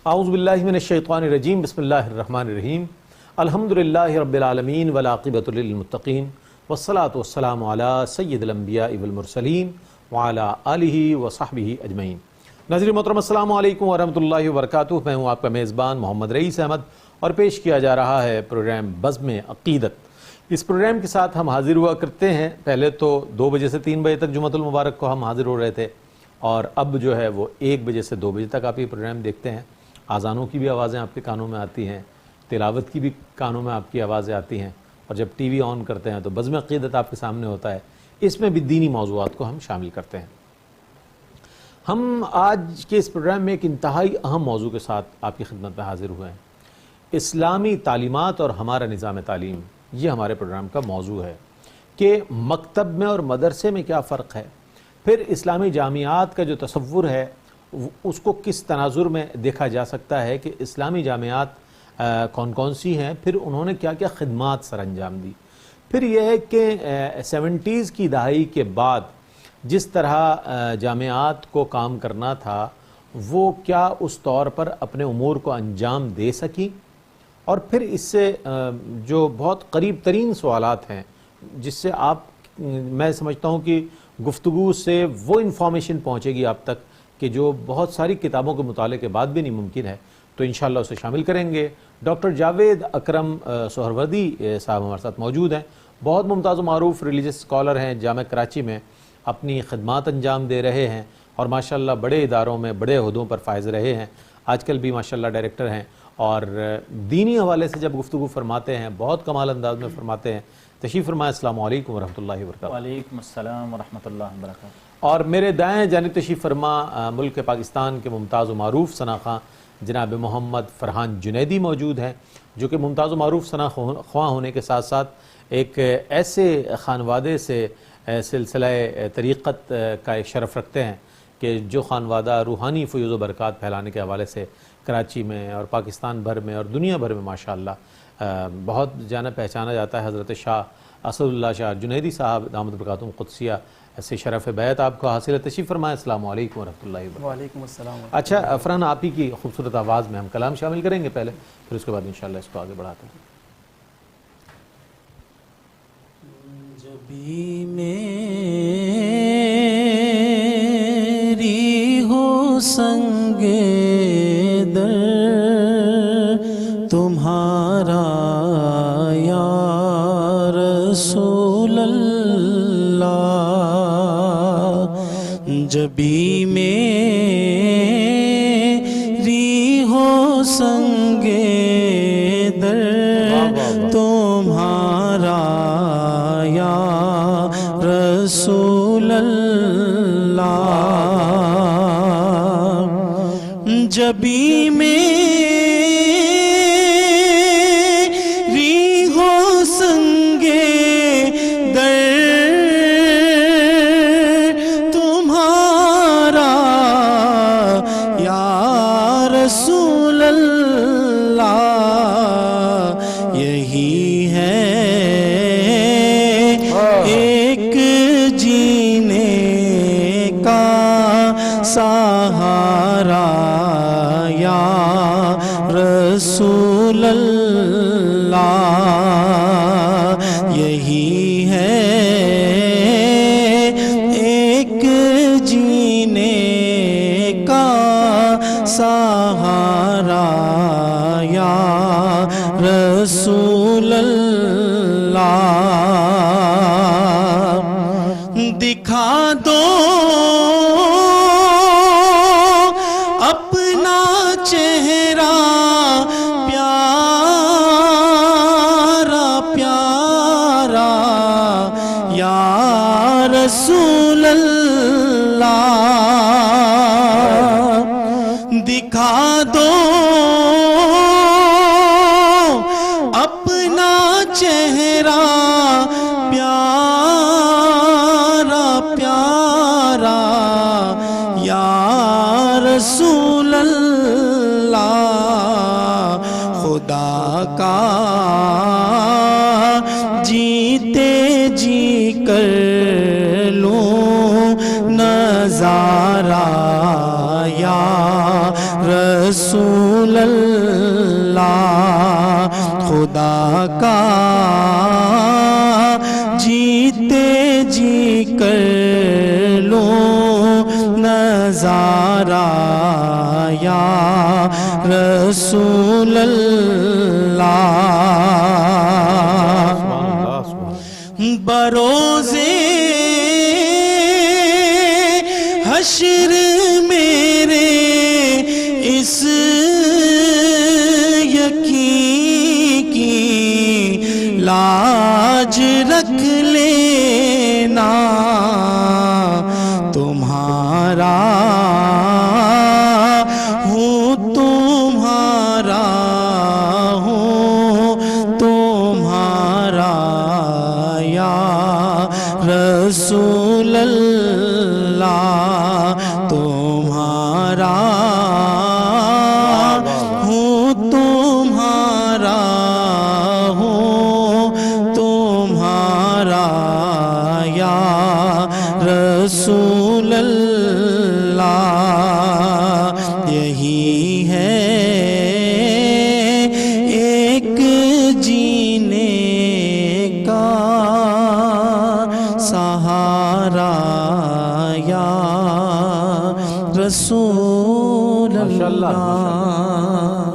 اعوذ باللہ من الشیطان الرجیم بسم اللہ الرحمن الرحیم الحمدللہ رب العالمین والعاقبۃ للمتقین والصلاۃ والسلام علی سید الانبیاء والمرسلین وعلی آلہ وصحبہ اجمعین۔ ناظرین محترم السلام علیکم ورحمۃ اللہ وبرکاتہ، میں ہوں آپ کا میزبان محمد رئیس احمد اور پیش کیا جا رہا ہے پروگرام بزم عقیدت۔ اس پروگرام کے ساتھ ہم حاضر ہوا کرتے ہیں، پہلے تو 2 بجے سے 3 بجے تک جمعۃ المبارک کو ہم حاضر ہو رہے تھے، اور اب جو ہے وہ 1 بجے سے 2 بجے تک آپ یہ پروگرام دیکھتے ہیں۔ اذانوں کی بھی آوازیں آپ کے کانوں میں آتی ہیں، تلاوت کی بھی کانوں میں آپ کی آوازیں آتی ہیں، اور جب ٹی وی آن کرتے ہیں تو بزم عقیدت آپ کے سامنے ہوتا ہے، اس میں بھی دینی موضوعات کو ہم شامل کرتے ہیں۔ ہم آج کے اس پروگرام میں ایک انتہائی اہم موضوع کے ساتھ آپ کی خدمت میں حاضر ہوئے ہیں۔ اسلامی تعلیمات اور ہمارا نظام تعلیم، یہ ہمارے پروگرام کا موضوع ہے کہ مکتب میں اور مدرسے میں کیا فرق ہے، پھر اسلامی جامعات کا جو تصور ہے اس کو کس تناظر میں دیکھا جا سکتا ہے کہ اسلامی جامعات کون کون سی ہیں، پھر انہوں نے کیا کیا خدمات سر انجام دی، پھر یہ ہے کہ 70s کی دہائی کے بعد جس طرح جامعات کو کام کرنا تھا وہ کیا اس طور پر اپنے امور کو انجام دے سکی، اور پھر اس سے جو بہت قریب ترین سوالات ہیں جس سے میں سمجھتا ہوں کہ گفتگو سے وہ انفارمیشن پہنچے گی آپ تک کہ جو بہت ساری کتابوں کے مطالعے کے بعد بھی نہیں ممکن ہے، تو انشاءاللہ اسے شامل کریں گے۔ ڈاکٹر جاوید اکرم سہروردی صاحب ہمارے ساتھ موجود ہیں، بہت ممتاز و معروف ریلیجس اسکالر ہیں، جامعہ کراچی میں اپنی خدمات انجام دے رہے ہیں اور ماشاءاللہ بڑے اداروں میں بڑے عہدوں پر فائز رہے ہیں، آج کل بھی ماشاءاللہ ڈائریکٹر ہیں، اور دینی حوالے سے جب گفتگو فرماتے ہیں بہت کمال انداز میں فرماتے ہیں۔ تشریف فرمائے، السلام علیکم ورحمۃ اللہ وبرکاتہ۔ وعلیکم السلام ورحمۃ اللہ وبرکاتہ۔ اور میرے دائیں جانب تشریف فرما ملک پاکستان کے ممتاز و معروف ثناخواں جناب محمد فرحان جنیدی موجود ہیں، جو کہ ممتاز و معروف ثناخواں ہونے کے ساتھ ساتھ ایک ایسے خانوادے سے سلسلہ طریقت کا ایک شرف رکھتے ہیں کہ جو خانوادہ روحانی فیوز و برکات پھیلانے کے حوالے سے کراچی میں اور پاکستان بھر میں اور دنیا بھر میں ماشاءاللہ بہت جانا پہچانا جاتا ہے۔ حضرت شاہ اسد اللہ شاہ جنیدی صاحب دامت برکاتہم قدسیہ سے شرف بیعت آپ کو حاصل ہے۔ تشریف فرمائے، السلام علیکم ورحمۃ اللہ وبرکاتہ۔ وعلیکم السلام۔ اچھا فرحان، آپ ہی کی خوبصورت آواز میں ہم کلام شامل کریں گے پہلے، پھر اس کے بعد انشاءاللہ اس کو آگے بڑھاتے ہیں۔ جبھی میری ہو سنگ در تمہارا یا رسول اللہ، جبھی میری ہو سنگ در تمہارا یا رسول اللہ، جبھی میری ہو سنگ در تمہارا یا رسول اللہ، یہی ہے ایک جینے کا سہارا یا رسول اللہ، یہی ہے ایک جینے کا سہارا یا رسول اللہ، دکھا دو اپنا چہرہ پیارا پیارا یا رسول اللہ، دکھا دو اپنا چہرہ پیارا پیارا یا رسول اللہ، خدا کا جیتے جی کر لوں نظارہ یا رسول اللہ خدا کا جیتے جی کر لو نظارہ یا رسول اللہ بروزے حشر میرے اس یقین کی لاج رکھ لینا تمہارا ہوں تمہارا ہوں تمہارا یا رسول اللہ تمہارا ہوں تمہارا ہوں تمہارا یا رسول اللہ یہی ہے ایک جینے کا سہارا یا رسول اللہ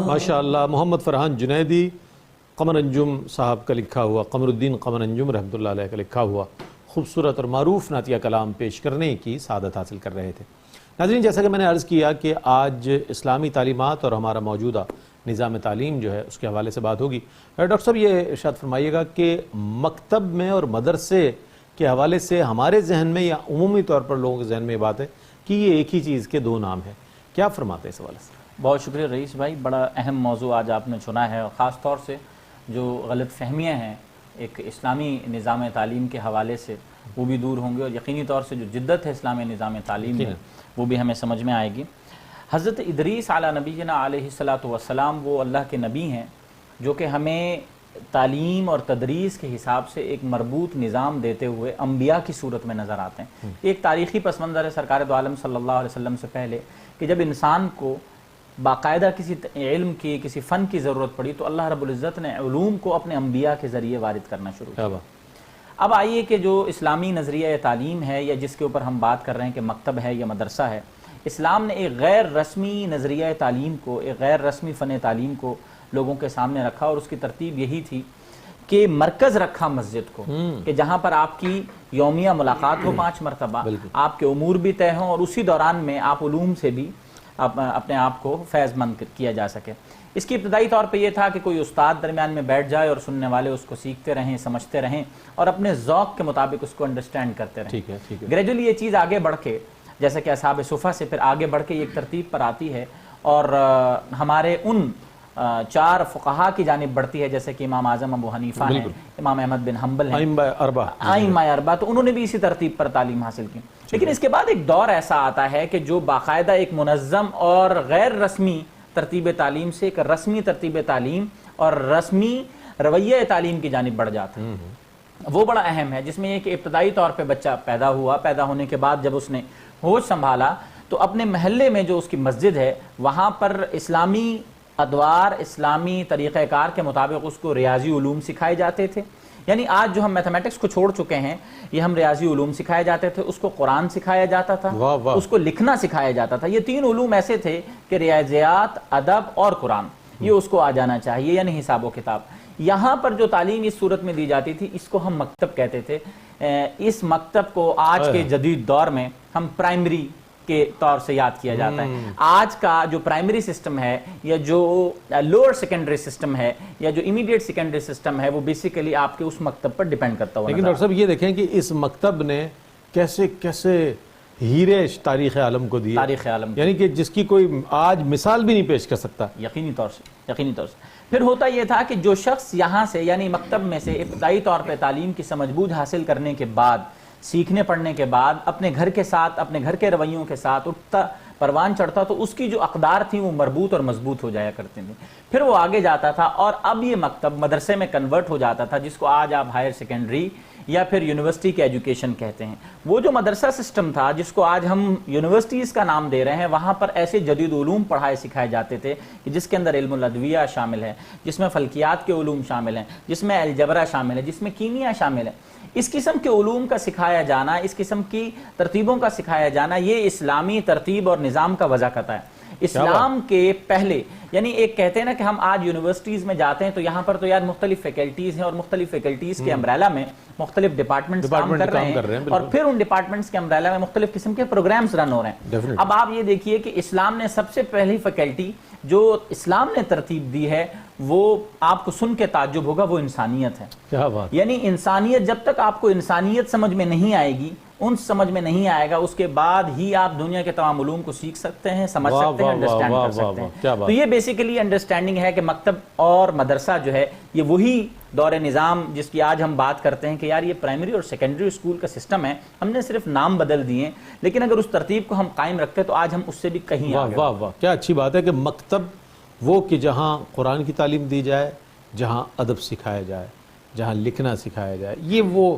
ماشاءاللہ محمد فرحان جنیدی قمر انجم صاحب کا لکھا ہوا، قمر الدین قمر انجم رحمۃ اللہ علیہ کا لکھا ہوا خوبصورت اور معروف نعتیہ کلام پیش کرنے کی سعادت حاصل کر رہے تھے۔ ناظرین، جیسا کہ میں نے عرض کیا کہ آج اسلامی تعلیمات اور ہمارا موجودہ نظام تعلیم جو ہے اس کے حوالے سے بات ہوگی۔ ڈاکٹر صاحب یہ ارشاد فرمائیے گا کہ مکتب میں اور مدرسے کے حوالے سے ہمارے ذہن میں یا عمومی طور پر لوگوں کے ذہن میں یہ بات ہے کہ یہ ایک ہی چیز کے دو نام ہیں، کیا فرماتے ہیں اس حوالے سے؟ بہت شکریہ رئیس بھائی، بڑا اہم موضوع آج آپ نے چنا ہے، اور خاص طور سے جو غلط فہمیاں ہیں ایک اسلامی نظام تعلیم کے حوالے سے وہ بھی دور ہوں گے، اور یقینی طور سے جو جدت ہے اسلامی نظام تعلیم میں وہ بھی ہمیں سمجھ میں آئے گی۔ حضرت ادریس علی نبینا علیہ السلام وہ اللہ کے نبی ہیں جو کہ ہمیں تعلیم اور تدریس کے حساب سے ایک مربوط نظام دیتے ہوئے انبیاء کی صورت میں نظر آتے ہیں۔ ایک تاریخی پس منظر ہے سرکار دو عالم صلی اللہ علیہ وسلم سے پہلے کہ جب انسان کو باقاعدہ کسی علم کی کسی فن کی ضرورت پڑی تو اللہ رب العزت نے علوم کو اپنے انبیاء کے ذریعے وارد کرنا شروع کیا۔ اب آئیے کہ جو اسلامی نظریہ تعلیم ہے یا جس کے اوپر ہم بات کر رہے ہیں کہ مکتب ہے یا مدرسہ ہے، اسلام نے ایک غیر رسمی نظریہ تعلیم کو، ایک غیر رسمی فن تعلیم کو لوگوں کے سامنے رکھا، اور اس کی ترتیب یہی تھی کہ مرکز رکھا مسجد کو، کہ جہاں پر آپ کی یومیہ ملاقات ہو 5 مرتبہ، آپ کے امور بھی طے ہوں، اور اسی دوران میں آپ علوم سے بھی اپنے آپ کو فیض مند کیا جا سکے۔ اس کی ابتدائی طور پہ یہ تھا کہ کوئی استاد درمیان میں بیٹھ جائے اور سننے والے اس کو سیکھتے رہیں، سمجھتے رہیں، اور اپنے ذوق کے مطابق اس کو انڈرسٹینڈ کرتے رہیں۔ گریجولی یہ چیز آگے بڑھ کے جیسا کہ اصحاب صفہ سے پھر آگے بڑھ کے ایک ترتیب پر آتی ہے، اور ہمارے ان 4 فقہا کی جانب بڑھتی ہے، جیسے کہ امام اعظم ابو حنیفہ ہیں، امام احمد بن حنبل ہیں، ائمہ اربعہ، تو انہوں نے بھی اسی ترتیب پر تعلیم حاصل کی۔ لیکن اس کے بعد ایک دور ایسا آتا ہے کہ جو باقاعدہ ایک منظم اور غیر رسمی ترتیب تعلیم سے ایک رسمی ترتیب تعلیم اور رسمی رویہ تعلیم کی جانب بڑھ جاتا ہے۔ وہ بڑا اہم ہے، جس میں یہ کہ ابتدائی طور پہ بچہ پیدا ہوا، پیدا ہونے کے بعد جب اس نے ہوش سنبھالا تو اپنے محلے میں جو اس کی مسجد ہے وہاں پر اسلامی ادوار، اسلامی طریقہ کار کے مطابق اس کو ریاضی علوم سکھائے جاتے تھے۔ یعنی آج جو ہم میتھمیٹکس کو چھوڑ چکے ہیں، یہ ہم ریاضی علوم سکھائے جاتے تھے، اس کو قرآن سکھایا جاتا تھا، اس کو لکھنا سکھایا جاتا تھا۔ یہ 3 علوم ایسے تھے کہ ریاضیات، ادب اور قرآن یہ اس کو آ جانا چاہیے، یعنی حساب و کتاب۔ یہاں پر جو تعلیم اس صورت میں دی جاتی تھی اس کو ہم مکتب کہتے تھے۔ اس مکتب کو آج کے جدید دور میں ہم پرائمری کے طور سے یاد کیا جاتا ہے۔ آج کا جو پرائمری سسٹم ہے یا جو لوور سیکنڈری سسٹم ہے یا جو امیڈیٹ سیکنڈری سسٹم ہے وہ بیسیکلی آپ کے اس مکتب پر ڈیپینڈ کرتا ہوا۔ لیکن ڈاکٹر صاحب یہ دیکھیں کہ اس مکتب نے کیسے کیسے ہیرے تاریخ عالم کو دیے، تاریخ عالم، یعنی کہ جس کی کوئی آج مثال بھی نہیں پیش کر سکتا۔ یقینی طور سے پھر ہوتا یہ تھا کہ جو شخص یہاں سے یعنی مکتب میں سے ابتدائی طور پہ تعلیم کی سمجھ بوجھ حاصل کرنے کے بعد، سیکھنے پڑھنے کے بعد اپنے گھر کے ساتھ، اپنے گھر کے رویوں کے ساتھ اٹھتا پروان چڑھتا تو اس کی جو اقدار تھیں وہ مربوط اور مضبوط ہو جایا کرتے تھے۔ پھر وہ آگے جاتا تھا اور اب یہ مکتب مدرسے میں کنورٹ ہو جاتا تھا، جس کو آج آپ ہائر سیکنڈری یا پھر یونیورسٹی کے ایجوکیشن کہتے ہیں. وہ جو مدرسہ سسٹم تھا جس کو آج ہم یونیورسٹیز کا نام دے رہے ہیں، وہاں پر ایسے جدید علوم پڑھائے سکھائے جاتے تھے کہ جس کے اندر علم الادویہ شامل ہے، جس میں فلکیات کے علوم شامل ہیں، جس میں الجبرا شامل ہے، جس میں کیمیا شامل ہے. اس قسم کے علوم کا سکھایا جانا، اس قسم کی ترتیبوں کا سکھایا جانا، یہ اسلامی ترتیب اور نظام کا وضع کرتا ہے. اسلام کے پہلے یعنی ایک کہتے ہیں نا کہ ہم آج یونیورسٹیز میں جاتے ہیں تو یہاں پر تو یار مختلف فیکلٹیز ہیں اور مختلف فیکلٹیز کے امبریلا میں مختلف ڈپارٹمنٹس کام کر رہے ہیں اور پھر ان ڈپارٹمنٹس کے امبریلا میں مختلف قسم کے پروگرامز رن ہو رہے ہیں. اب آپ یہ دیکھیے کہ اسلام نے سب سے پہلی فیکلٹی جو اسلام نے ترتیب دی ہے وہ آپ کو سن کے تعجب ہوگا، وہ انسانیت ہے. کیا بات! یعنی انسانیت، جب تک آپ کو انسانیت سمجھ میں نہیں آئے گی، ان سمجھ میں نہیں آئے گا، اس کے بعد ہی آپ دنیا کے تمام علوم کو سیکھ سکتے ہیں، سمجھ سکتے ہیں، انڈرسٹینڈ کر سکتے ہیں. تو یہ بیسیکلی انڈرسٹینڈنگ ہے کہ مکتب اور مدرسہ جو ہے یہ وہی دور نظام جس کی آج ہم بات کرتے ہیں کہ یار یہ پرائمری اور سیکنڈری اسکول کا سسٹم ہے، ہم نے صرف نام بدل دیے، لیکن اگر اس ترتیب کو ہم قائم رکھتے تو آج ہم اس سے بھی کہیں آگے. واہ واہ، کیا اچھی بات ہے کہ مکتب وہ کہ جہاں قرآن کی تعلیم دی جائے، جہاں ادب سکھایا جائے، جہاں لکھنا سکھایا جائے. یہ وہ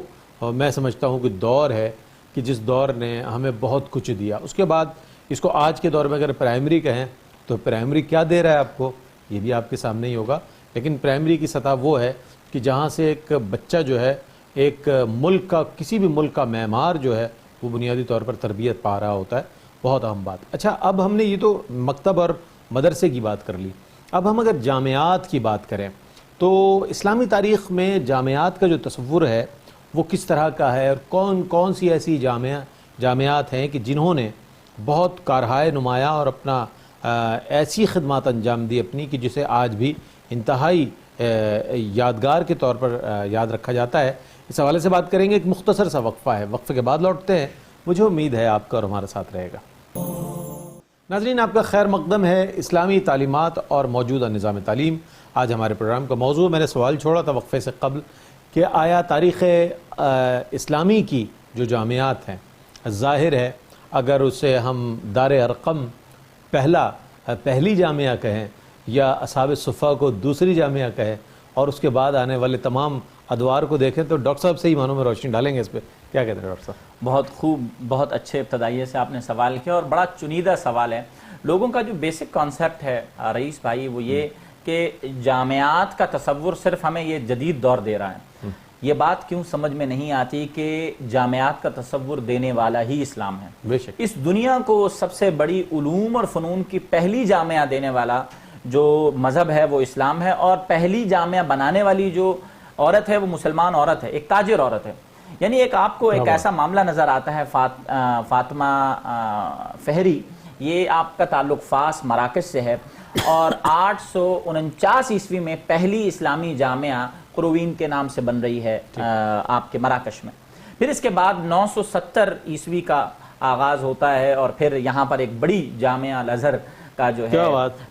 میں سمجھتا ہوں کہ دور ہے کہ جس دور نے ہمیں بہت کچھ دیا. اس کے بعد اس کو آج کے دور میں اگر پرائمری کہیں تو پرائمری کیا دے رہا ہے آپ کو، یہ بھی آپ کے سامنے ہی ہوگا. لیکن پرائمری کی سطح وہ ہے کہ جہاں سے ایک بچہ جو ہے ایک ملک کا، کسی بھی ملک کا معمار جو ہے وہ بنیادی طور پر تربیت پا رہا ہوتا ہے. بہت اہم بات. اچھا، اب ہم نے یہ تو مکتب اور مدرسے کی بات کر لی. اب ہم اگر جامعات کی بات کریں تو اسلامی تاریخ میں جامعات کا جو تصور ہے وہ کس طرح کا ہے، اور کون کون سی ایسی جامعات ہیں کہ جنہوں نے بہت کارہائے نمایاں اور اپنا ایسی خدمات انجام دی اپنی کہ جسے آج بھی انتہائی یادگار کے طور پر یاد رکھا جاتا ہے. اس حوالے سے بات کریں گے. ایک مختصر سا وقفہ ہے، وقفے کے بعد لوٹتے ہیں. مجھے امید ہے آپ کا اور ہمارے ساتھ رہے گا. ناظرین، آپ کا خیر مقدم ہے. اسلامی تعلیمات اور موجودہ نظام تعلیم آج ہمارے پروگرام کا موضوع. میں نے سوال چھوڑا تھا وقفے سے قبل کہ آیا تاریخ اسلامی کی جو جامعات ہیں، ظاہر ہے اگر اسے ہم دار ارقم پہلی جامعہ کہیں یا اصحاب صفہ کو دوسری جامعہ کہیں اور اس کے بعد آنے والے تمام ادوار کو دیکھیں تو ڈاکٹر صاحب سے ہی معنوں میں روشنی ڈالیں گے اس پہ. کیا کہتے ہیں ڈاکٹر صاحب؟ بہت خوب، بہت اچھے ابتدائیے سے آپ نے سوال کیا اور بڑا چنیدہ سوال ہے. لوگوں کا جو بیسک کانسیپٹ ہے رئیس بھائی وہ یہ کہ جامعات کا تصور صرف ہمیں یہ جدید دور دے رہا ہے. یہ بات کیوں سمجھ میں نہیں آتی کہ جامعات کا تصور دینے والا ہی اسلام ہے. بے شک اس دنیا کو سب سے بڑی علوم اور فنون کی پہلی جامعہ دینے والا جو مذہب ہے وہ اسلام ہے، اور پہلی جامعہ بنانے والی جو عورت ہے وہ مسلمان عورت ہے، ایک تاجر عورت ہے. یعنی ایک آپ کو ایک ایسا معاملہ نظر آتا ہے فاطمہ فہری، یہ آپ کا تعلق فاس مراکش سے ہے، اور 849 عیسوی میں پہلی اسلامی جامعہ قروین کے نام سے بن رہی ہے آپ کے مراکش میں. پھر اس کے بعد 970 عیسوی کا آغاز ہوتا ہے اور پھر یہاں پر ایک بڑی جامعہ الازہر کا جو ہے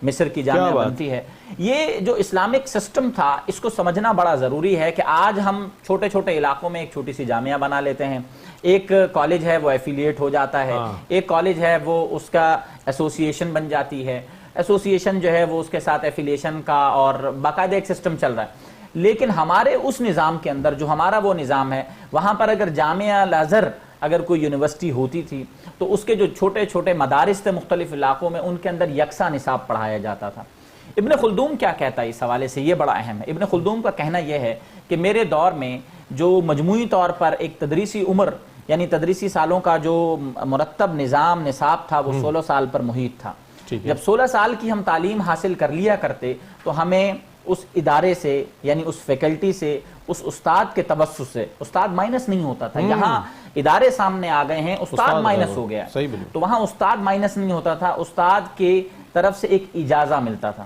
مصر کی جامعہ بنتی ہے. یہ جو اسلامک سسٹم تھا اس کو سمجھنا بڑا ضروری ہے کہ آج ہم چھوٹے چھوٹے علاقوں میں ایک چھوٹی سی جامعہ بنا لیتے ہیں. ایک کالج ہے وہ ایفیلیٹ ہو جاتا ہے، ایک کالج ہے وہ اس کا ایسوسیشن بن جاتی ہے، ایسوسیشن جو ہے وہ اس کے ساتھ ایفیلیشن کا اور باقاعدہ ایک سسٹم چل رہا ہے. لیکن ہمارے اس نظام کے اندر جو ہمارا وہ نظام ہے، وہاں پر اگر جامعہ الازہر اگر کوئی یونیورسٹی ہوتی تھی تو اس کے جو چھوٹے چھوٹے مدارس تھے مختلف علاقوں میں، ان کے اندر یکساں نصاب پڑھایا جاتا تھا. ابن خلدون کیا کہتا ہے اس حوالے سے، یہ بڑا اہم ہے. ابن خلدون کا کہنا یہ ہے کہ میرے دور میں جو مجموعی طور پر ایک تدریسی عمر یعنی تدریسی سالوں کا جو مرتب نظام نصاب تھا وہ 16 سال پر محیط تھا. جب 16 سال کی ہم تعلیم حاصل کر لیا کرتے تو ہمیں اس ادارے سے یعنی اس فیکلٹی سے، اس استاد کے توسط سے، استاد مائنس نہیں ہوتا تھا. یہاں ادارے سامنے آ گئے ہیں، استاد مائنس ہو گیا، تو وہاں استاد مائنس نہیں ہوتا تھا، استاد کی طرف سے ایک اجازہ ملتا تھا.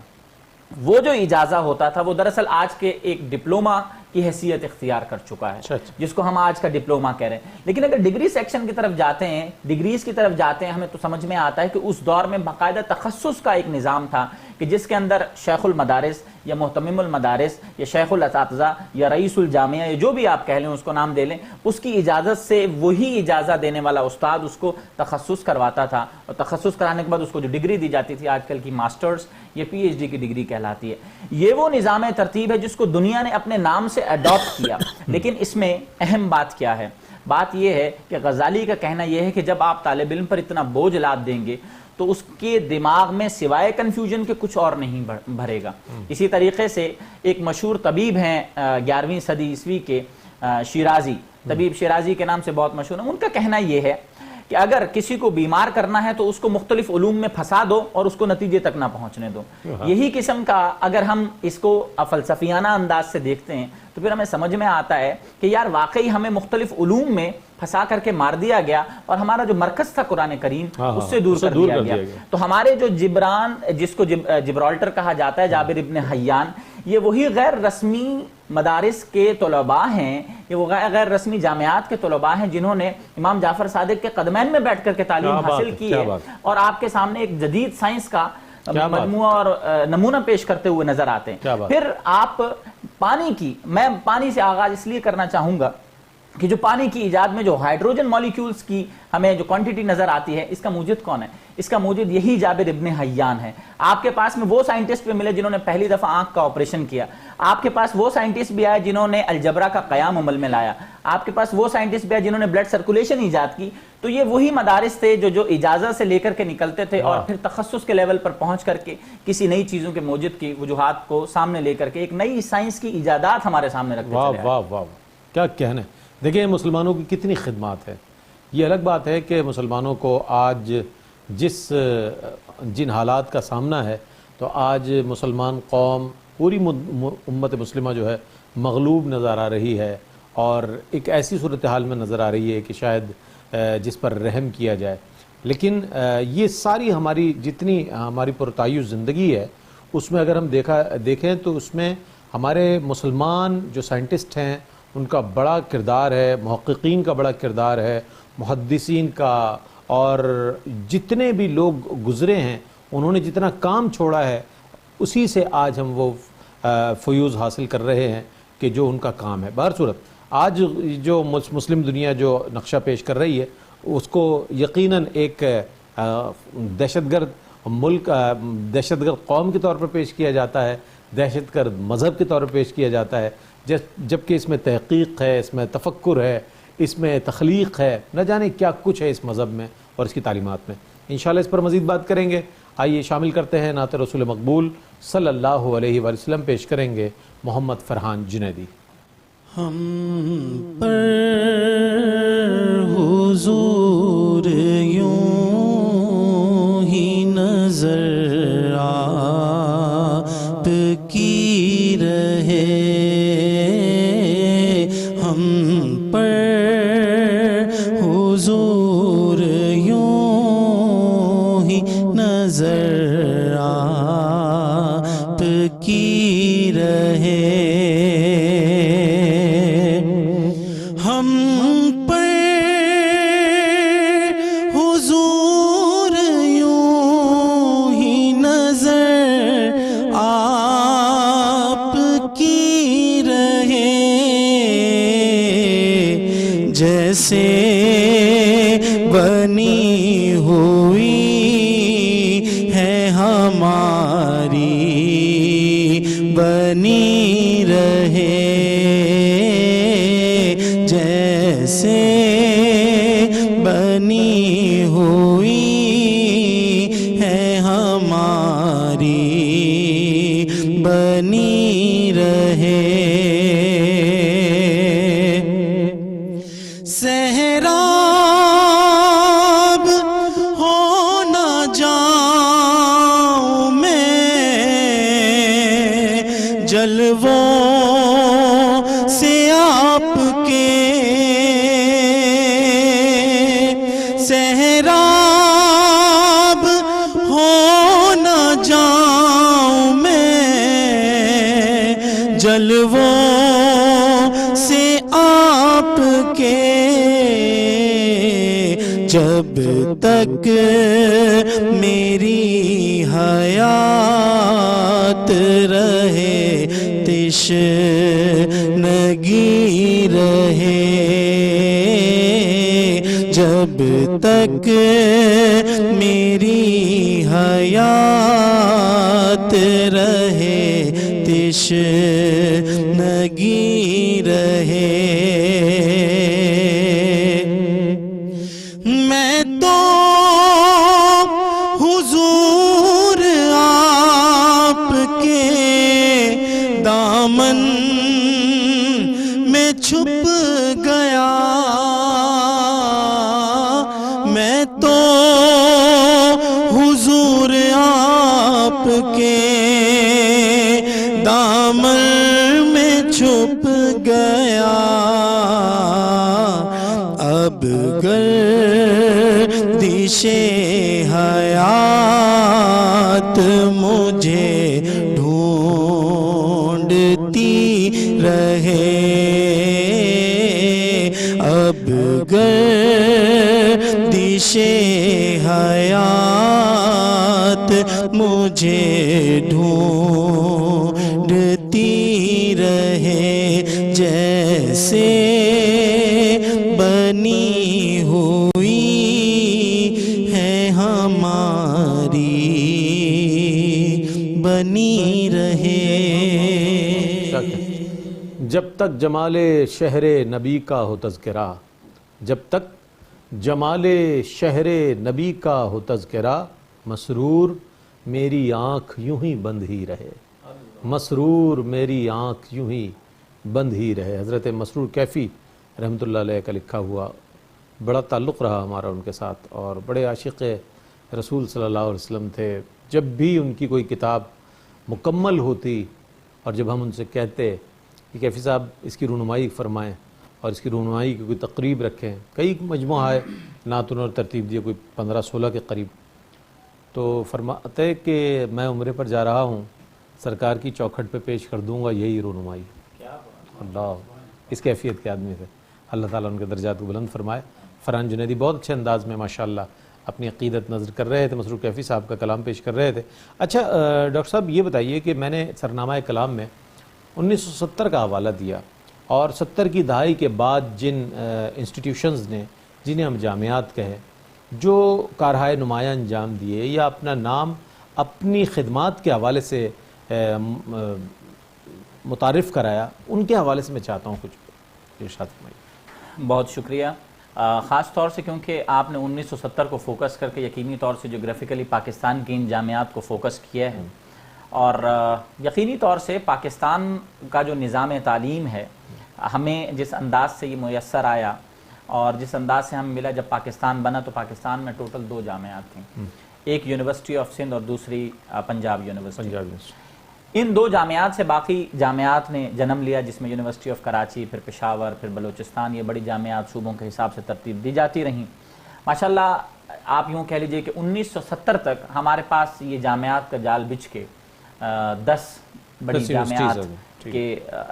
وہ جو اجازہ ہوتا تھا وہ دراصل آج کے ایک ڈپلوما کی حیثیت اختیار کر چکا ہے، جس کو ہم آج کا ڈپلوما کہہ رہے ہیں. لیکن اگر ڈگری سیکشن کی طرف جاتے ہیں، ڈگریز کی طرف جاتے ہیں، ہمیں تو سمجھ میں آتا ہے کہ اس دور میں باقاعدہ تخصص کا ایک نظام تھا کہ جس کے اندر شیخ المدارس یا محتمم المدارس یا شیخ الاساتذہ یا رئیس الجامعہ یا جو بھی آپ کہہ لیں اس کو نام دے لیں، اس کی اجازت سے وہی اجازہ دینے والا استاد اس کو تخصص کرواتا تھا، اور تخصص کرانے کے بعد اس کو جو ڈگری دی جاتی تھی آج کل کی ماسٹرز یا پی ایچ ڈی کی ڈگری کہلاتی ہے. یہ وہ نظام ترتیب ہے جس کو دنیا نے اپنے نام سے اڈاپٹ کیا. لیکن اس میں اہم بات کیا ہے؟ بات یہ ہے کہ غزالی کا کہنا یہ ہے کہ جب آپ طالب علم پر اتنا بوجھ لاد دیں گے تو اس کے دماغ میں سوائے کنفیوژن کے کچھ اور نہیں بھرے گا۔ اسی طریقے سے ایک مشہور طبیب ہیں 11ویں صدی عیسوی کے، شیرازی، طبیب شیرازی کے نام سے بہت مشہور ہیں۔ ان کا کہنا یہ ہے کہ اگر کسی کو بیمار کرنا ہے تو اس کو مختلف علوم میں پھنسا دو اور اس کو نتیجے تک نہ پہنچنے دو۔ یہی قسم کا اگر ہم اس کو فلسفیانہ انداز سے دیکھتے ہیں تو پھر ہمیں سمجھ میں آتا ہے کہ یار واقعی ہمیں مختلف علوم میں پھنسا کر کے مار دیا گیا اور ہمارا جو مرکز تھا قرآن کریم اس سے دور کر دیا گیا۔ تو ہمارے جو جبران، جس کو جبرالٹر کہا جاتا ہے، جابر ابن حیان، یہ وہی غیر رسمی مدارس کے طلباء ہیں، یہ وہ غیر رسمی جامعات کے طلباء ہیں جنہوں نے امام جعفر صادق کے قدمین میں بیٹھ کر کے تعلیم حاصل کی ہے اور آپ کے سامنے ایک جدید سائنس کا مجموعہ اور نمونہ پیش کرتے ہوئے نظر آتے ہیں۔ پھر آپ پانی کی، میں پانی سے آغاز اس لیے کرنا چاہوں گا کہ جو پانی کی ایجاد میں جو ہائیڈروجن مالیکیولز کی ہمیں جو کوانٹٹی نظر آتی ہے، اس کا موجد کون ہے؟ اس کا موجد یہی جابر ابن حیان ہے۔ آپ کے پاس میں وہ سائنٹسٹ بھی ملے جنہوں نے پہلی دفعہ آنکھ کا آپریشن کیا، آپ کے پاس وہ سائنٹسٹ بھی آئے جنہوں نے الجبرا کا قیام عمل میں لایا، آپ کے پاس وہ سائنٹسٹ بھی آئے جنہوں نے بلڈ سرکولیشن ایجاد کی۔ تو یہ وہی مدارس تھے جو اجازت سے لے کر کے نکلتے تھے اور پھر تخصص کے لیول پر پہنچ کر کے کسی نئی چیزوں کے موجد کی وجوہات کو سامنے لے کر کے ایک نئی سائنس کی ایجادات ہمارے سامنے رکھتے چلے آئے۔ واہ واہ، کیا کہنا ہے! دیکھیں مسلمانوں کی کتنی خدمات ہے۔ یہ الگ بات ہے کہ مسلمانوں کو آج جن حالات کا سامنا ہے، تو آج مسلمان قوم، پوری امت مسلمہ جو ہے مغلوب نظر آ رہی ہے اور ایک ایسی صورتحال میں نظر آ رہی ہے کہ شاید جس پر رحم کیا جائے۔ لیکن یہ ساری ہماری جتنی ہماری پرتعیش زندگی ہے، اس میں اگر ہم دیکھیں تو اس میں ہمارے مسلمان جو سائنٹسٹ ہیں ان کا بڑا کردار ہے، محققین کا بڑا کردار ہے، محدثین کا، اور جتنے بھی لوگ گزرے ہیں انہوں نے جتنا کام چھوڑا ہے اسی سے آج ہم وہ فیوز حاصل کر رہے ہیں کہ جو ان کا کام ہے۔ بہر صورت آج جو مسلم دنیا جو نقشہ پیش کر رہی ہے اس کو یقیناً ایک دہشت گرد ملک، دہشت گرد قوم کے طور پر پیش کیا جاتا ہے، دہشت گرد مذہب کے طور پر پیش کیا جاتا ہے، جبکہ اس میں تحقیق ہے، اس میں تفکر ہے، اس میں تخلیق ہے، نہ جانے کیا کچھ ہے اس مذہب میں اور اس کی تعلیمات میں۔ انشاءاللہ اس پر مزید بات کریں گے۔ آئیے شامل کرتے ہیں نعت رسول مقبول صلی اللہ علیہ وآلہ وسلم، پیش کریں گے محمد فرحان جنیدی۔ ہم پر حضور یوں ہی نظر آپ کی رہے، ہم پر حضور یوں ہی نظر آپ کی رہے، ہم پر حضور یوں ہی نظر آپ کی رہے، جیسے بنی ہوئی ہے ہماری بنی رہے، جیسے بنی ہوئی ہے ہماری بنی رہے، سہراب ہو نہ جاؤں میں جلووں سے آپ کے، سہراب ہو نہ جاؤں میں جلووں سے آپ کے، جب تک میری حیات رہے تشنگی رہے، جب تک میری حیات رہے تشنگی رہے، آپ کے دامن میں چھپ گیا، اب گردش حیات مجھے ڈھونڈتی رہے، اب گردش حیات مجھے ڈھونڈتی رہے، جیسے بنی ہوئی ہے ہماری بنی رہے۔ جب تک جمال شہر نبی کا ہو تذکرہ، جب تک جمال شہر نبی کا ہو تذکرہ، مسرور میری آنکھ یوں ہی بند ہی رہے، مسرور میری آنکھ یوں ہی بند ہی رہے۔ حضرت مسرور کیفی رحمۃ اللہ علیہ کا لکھا ہوا، بڑا تعلق رہا ہمارا ان کے ساتھ، اور بڑے عاشق رسول صلی اللہ علیہ وسلم تھے۔ جب بھی ان کی کوئی کتاب مکمل ہوتی اور جب ہم ان سے کہتے کہ کیفی صاحب اس کی رونمائی فرمائیں اور اس کی رونمائی کی کوئی تقریب رکھیں، کئی مجموعہ ہے، نعت انہوں نے ترتیب دی کوئی 15-16 کے قریب، تو فرماتے کہ میں عمرے پر جا رہا ہوں، سرکار کی چوکھٹ پہ پیش کر دوں گا یہی رونمائی۔ اللہ، اس کیفیت کے آدمی تھے، اللہ تعالیٰ ان کے درجات کو بلند فرمائے۔ فرحان جنیدی بہت اچھے انداز میں ماشاءاللہ اپنی عقیدت نظر کر رہے تھے، مسرور کیفی صاحب کا کلام پیش کر رہے تھے۔ اچھا ڈاکٹر صاحب یہ بتائیے کہ میں نے سرنامہ کلام میں 1970 کا حوالہ دیا، اور 70 کی دہائی کے بعد جن انسٹیٹیوشنز نے، جنہیں ہم جامعات کہیں، جو کارہائے نمایاں انجام دیے یا اپنا نام اپنی خدمات کے حوالے سے متعارف کرایا، ان کے حوالے سے میں چاہتا ہوں کچھ ارشاد فرمائیے۔ بہت شکریہ، خاص طور سے کیونکہ آپ نے 1970 کو فوکس کر کے یقینی طور سے جغرافیکلی پاکستان کی ان جامعات کو فوکس کیا ہے، اور یقینی طور سے پاکستان کا جو نظام تعلیم ہے ہمیں جس انداز سے یہ میسر آیا اور جس انداز سے ہم ملا، جب پاکستان بنا تو پاکستان میں ٹوٹل 2 جامعات تھیں، ایک یونیورسٹی آف سندھ اور دوسری پنجاب یونیورسٹی۔ ان 2 جامعات سے باقی جامعات نے جنم لیا، جس میں یونیورسٹی آف کراچی، پھر پشاور، پھر بلوچستان، یہ بڑی جامعات صوبوں کے حساب سے ترتیب دی جاتی رہیں۔ ماشاءاللہ آپ یوں کہہ لیجئے کہ 1970 تک ہمارے پاس یہ جامعات کا جال بچھ کے 10 بڑی جامعات کے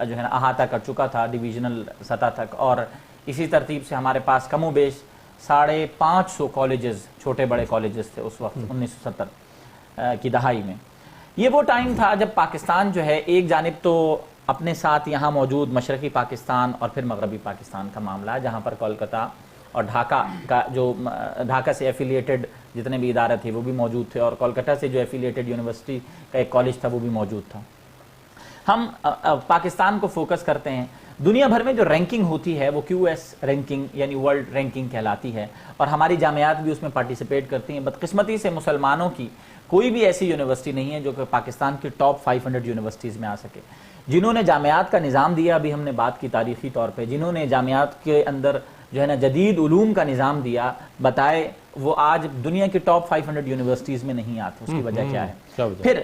جو ہے نا احاطہ کر چکا تھا ڈویژنل سطح تک، اور اسی ترتیب سے ہمارے پاس کم و بیش 550 کالجز، چھوٹے بڑے کالجز تھے اس وقت 1970 کی دہائی میں۔ یہ وہ ٹائم تھا جب پاکستان جو ہے ایک جانب تو اپنے ساتھ یہاں موجود مشرقی پاکستان اور پھر مغربی پاکستان کا معاملہ ہے، جہاں پر کولکتہ اور ڈھاکہ کا جو ڈھاکہ سے ایفیلیٹڈ جتنے بھی ادارے تھے وہ بھی موجود تھے، اور کولکتہ سے جو ایفیلیٹڈ یونیورسٹی کا ایک کالج تھا وہ بھی موجود تھا۔ ہم پاکستان کو فوکس کرتے ہیں، دنیا بھر میں جو رینکنگ ہوتی ہے وہ QS رینکنگ یعنی ورلڈ رینکنگ کہلاتی ہے، اور ہماری جامعات بھی اس میں پارٹیسپیٹ کرتی ہیں۔ بدقسمتی سے مسلمانوں کی کوئی بھی ایسی یونیورسٹی نہیں ہے جو کہ پاکستان کی ٹاپ 500 یونیورسٹیز میں آ سکے۔ جنہوں نے جامعات کا نظام دیا، ابھی ہم نے بات کی تاریخی طور پہ، جنہوں نے جامعات کے اندر جو ہے نا جدید علوم کا نظام دیا، بتائے وہ آج دنیا کی ٹاپ 500 یونیورسٹیز میں نہیں آتے۔ اس کی وجہ کیا ہے؟ پھر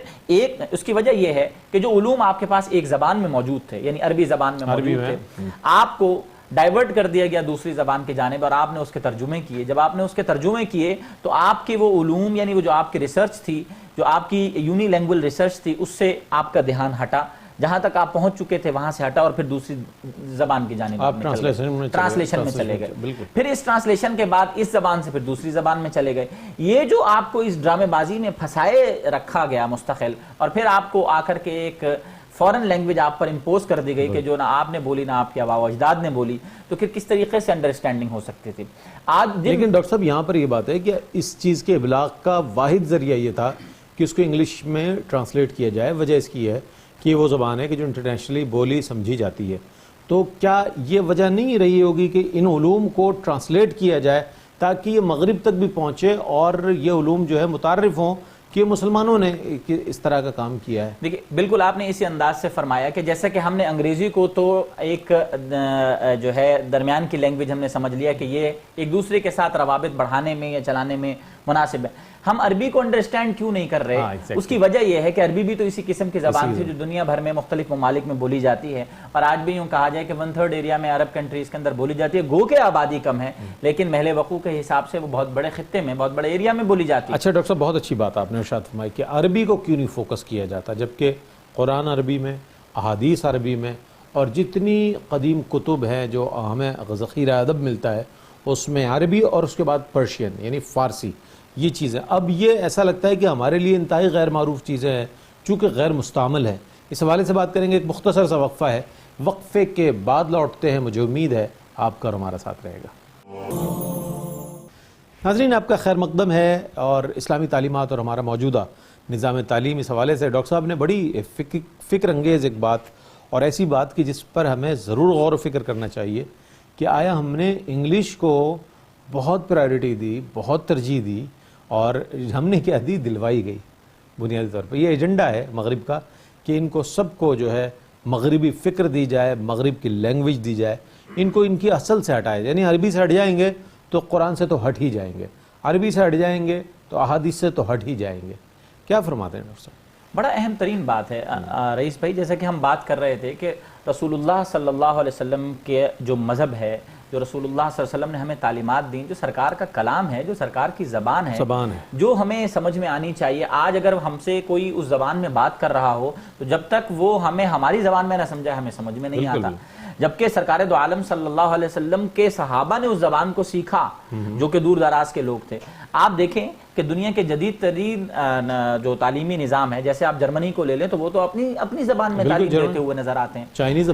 اس کی وجہ یہ ہے کہ جو علوم آپ کے پاس ایک زبان میں موجود تھے، یعنی عربی زبان میں موجود تھے، آپ کو ڈائیورٹ کر دیا گیا دوسری زبان کی جانب، اور آپ نے اس کے ترجمے کیے۔ جب آپ نے اس کے ترجمے کیے تو آپ کے وہ علوم، یعنی وہ جو آپ کی ریسرچ تھی، جو آپ کی یونی لینگویج ریسرچ تھی، اس سے آپ کا دھیان ہٹا، جہاں تک آپ پہنچ چکے تھے وہاں سے ہٹا، اور پھر دوسری زبان کی جانب آپ ٹرانسلیشن میں چلے گئے۔ پھر اس ٹرانسلیشن کے بعد اس زبان سے پھر دوسری زبان میں چلے گئے۔ یہ جو آپ کو اس ڈرامے بازی میں پھنسائے رکھا گیا مستقل، اور پھر آپ کو آ کر کے ایک فورن لینگویج آپ پر امپوز کر دی گئی کہ جو نہ آپ نے بولی نہ آپ کے آباء و اجداد نے بولی، تو پھر کس طریقے سے انڈرسٹینڈنگ ہو سکتی تھی آج؟ لیکن ڈاکٹر صاحب یہاں پر یہ بات ہے کہ اس چیز کے ابلاغ کا واحد ذریعہ یہ تھا کہ اس کو انگلش میں ٹرانسلیٹ کیا جائے۔ وجہ اس کی ہے کہ یہ وہ زبان ہے کہ جو انٹرنیشنلی بولی سمجھی جاتی ہے، تو کیا یہ وجہ نہیں رہی ہوگی کہ ان علوم کو ٹرانسلیٹ کیا جائے تاکہ یہ مغرب تک بھی پہنچے اور یہ علوم جو ہے متعارف ہوں کہ مسلمانوں نے اس طرح کا کام کیا ہے؟ دیکھیں بالکل آپ نے اسی انداز سے فرمایا کہ جیسا کہ ہم نے انگریزی کو تو ایک جو ہے درمیان کی لینگویج ہم نے سمجھ لیا کہ یہ ایک دوسرے کے ساتھ روابط بڑھانے میں یا چلانے میں مناسب ہے، ہم عربی کو انڈرسٹینڈ کیوں نہیں کر رہے؟ اس کی وجہ یہ ہے کہ عربی بھی تو اسی قسم کی زبان تھی جو دنیا بھر میں مختلف ممالک میں بولی جاتی ہے، اور آج بھی یوں کہا جائے کہ 1/3 ایریا میں عرب کنٹریز کے اندر بولی جاتی ہے، گو کہ آبادی کم ہے لیکن محل وقوع کے حساب سے وہ بہت بڑے خطے میں، بہت بڑے ایریا میں بولی جاتی ہے۔ اچھا ڈاکٹر صاحب، بہت اچھی بات آپ نے ارشاد فرمائی کہ عربی کو کیوں نہیں فوکس کیا جاتا، جبکہ قرآن عربی میں، احادیث عربی میں، اور جتنی قدیم کتب ہیں جو ہمیں ذخیرہ ادب ملتا ہے اس میں عربی اور اس کے بعد پرشین یعنی فارسی، یہ چیزیں اب یہ ایسا لگتا ہے کہ ہمارے لیے انتہائی غیر معروف چیزیں ہیں چونکہ غیر مستعمل ہیں۔ اس حوالے سے بات کریں گے، ایک مختصر سا وقفہ ہے، وقفے کے بعد لوٹتے ہیں، مجھے امید ہے آپ کا اور ہمارا ساتھ رہے گا۔ ناظرین، آپ کا خیر مقدم ہے اور اسلامی تعلیمات اور ہمارا موجودہ نظام تعلیم، اس حوالے سے ڈاکٹر صاحب نے بڑی فکر انگیز ایک بات اور ایسی بات کی جس پر ہمیں ضرور غور و فکر کرنا چاہیے کہ آیا ہم نے انگلش کو بہت پرائیورٹی دی، بہت ترجیح دی، اور ہم نے کیا دی؟ دلوائی گئی بنیادی طور پر۔ یہ ایجنڈا ہے مغرب کا کہ ان کو سب کو جو ہے مغربی فکر دی جائے، مغرب کی لینگویج دی جائے، ان کو ان کی اصل سے ہٹایا جائے، یعنی عربی سے ہٹ جائیں گے تو قرآن سے تو ہٹ ہی جائیں گے، عربی سے ہٹ جائیں گے تو احادیث سے تو ہٹ ہی جائیں گے۔ کیا فرماتے ہیں ڈاکٹر صاحب؟ بڑا اہم ترین بات ہے رئیس بھائی، جیسا کہ ہم بات کر رہے تھے کہ رسول اللہ صلی اللہ علیہ وسلم کے جو مذہب ہے، جو رسول اللہ صلی اللہ علیہ وسلم نے ہمیں تعلیمات دیں، جو سرکار کا کلام ہے، جو سرکار کی زبان ہے، جو ہمیں سمجھ میں آنی چاہیے۔ آج اگر ہم سے کوئی اس زبان میں بات کر رہا ہو تو جب تک وہ ہمیں ہماری زبان میں نہ سمجھائے ہمیں سمجھ میں نہیں آتا، جبکہ سرکار دو عالم صلی اللہ علیہ وسلم کے صحابہ نے اس زبان کو سیکھا جو کہ دور دراز کے لوگ تھے۔ آپ دیکھیں کہ دنیا کے جدید ترین جو تعلیمی نظام ہے، جیسے آپ جرمنی کو لے لیں تو وہ تو اپنی زبان میں تعلیم دیتے ہوئے نظر آتے ہیں، چائنیز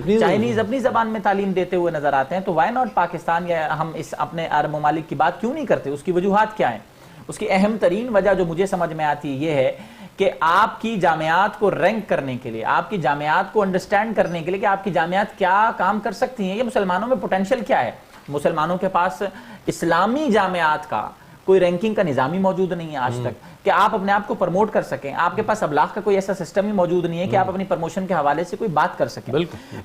اپنی زبان میں تعلیم دیتے ہوئے نظر آتے ہیں، تو وائی ناٹ پاکستان یا ہم اس اپنے عرب ممالک کی بات کیوں نہیں کرتے؟ اس کی وجوہات کیا ہیں؟ اس کی اہم ترین وجہ جو مجھے سمجھ میں آتی یہ ہے کہ آپ کی جامعات کو رینک کرنے کے لیے، آپ کی جامعات کو انڈرسٹینڈ کرنے کے لیے کہ آپ کی جامعات کیا کام کر سکتی ہیں، یہ مسلمانوں میں پوٹینشل کیا ہے۔ مسلمانوں کے پاس اسلامی جامعات کا کوئی رینکنگ کا نظام ہی موجود نہیں ہے آج تک کہ آپ اپنے آپ کو پروموٹ کر سکیں، آپ کے پاس ابلاغ کا کوئی ایسا سسٹم ہی موجود نہیں ہے کہ آپ اپنی پروموشن کے حوالے سے کوئی بات کر سکیں۔